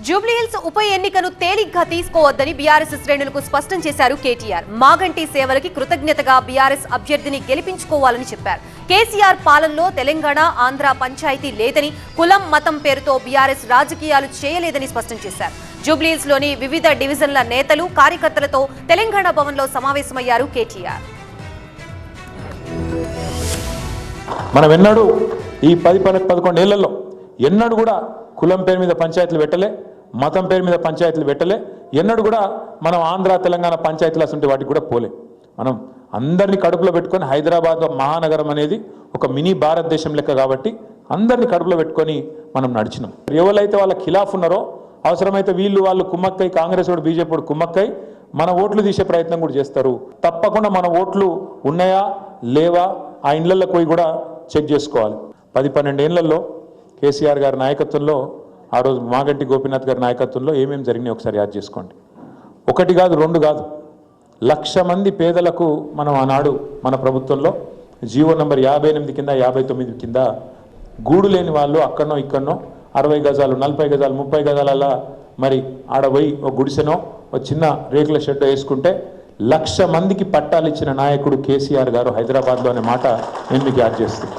జూబ్లీహిల్స్ ఉప ఎన్నికను తేలిగ్గా తీసుకోవద్దని బీఆర్ఎస్ శ్రేణులకు స్పష్టం చేశారు కేటీఆర్. మాగంటి సేవలకి కృతజ్ఞతగా బీఆర్ఎస్ అభ్యర్థిని గెలిపించుకోవాలని చెప్పారు. కేసీఆర్ పాలనలో తెలంగాణ, ఆంధ్ర పంచాయతీ లేదని, కులం, మతం పేరుతో బీఆర్ఎస్ రాజకీయాలు చేయలేదని స్పష్టం చేశారు. జూబ్లీహిల్స్ లోని వివిధ డివిజన్ల నేతలు, కార్యకర్తలతో తెలంగాణ భవన్లో సమావేశమయ్యారు కేటీఆర్. మనం ఎన్నడూ ఈ 10-11 ఏళ్లలో ఎన్నడూ కూడా కులం పేరు మీద పంచాయతీలు పెట్టలే, మతం పేరు మీద పంచాయతీలు పెట్టలే, ఎన్నడూ కూడా మనం ఆంధ్ర తెలంగాణ పంచాయతీలు అసలు వాటికి కూడా పోలే. మనం అందరినీ కడుపులో పెట్టుకొని హైదరాబాద్ మహానగరం అనేది ఒక మినీ భారతదేశం లెక్క కాబట్టి అందరినీ కడుపులో పెట్టుకొని మనం నడిచినాం. ఎవరైతే వాళ్ళ ఖిలాఫ్ ఉన్నారో అవసరమైతే వాళ్ళు కుమ్మక్కై, కాంగ్రెస్ వాడు బీజేపీ వాడు కుమ్మక్కై మన ఓట్లు తీసే ప్రయత్నం కూడా చేస్తారు. తప్పకుండా మన ఓట్లు ఉన్నాయా లేవా ఆ ఇండ్లలో పోయి కూడా చెక్ చేసుకోవాలి. 10-12 ఏళ్లలో కేసీఆర్ గారి నాయకత్వంలో, ఆ రోజు మాగంటి గోపీనాథ్ గారి నాయకత్వంలో ఏమేమి జరిగినాయి ఒకసారి యాద్ చేసుకోండి. 1 కాదు 2 కాదు, 1,00,000 మంది పేదలకు మనం ఆనాడు మన ప్రభుత్వంలో జీవో నంబర్ 58 కింద 59 కింద గూడు లేని వాళ్ళు అక్కడనో ఇక్కడనో 60 గజాలు, 40 గజాలు, 30 గజాల మరి ఆడపోయి ఒక గుడిసెనో ఒక చిన్న రేకుల షెడ్ వేసుకుంటే 1,00,000 మందికి పట్టాలు ఇచ్చిన నాయకుడు కేసీఆర్ గారు హైదరాబాద్లో అనే మాట నేను మీకు యాద్ చేస్తాను.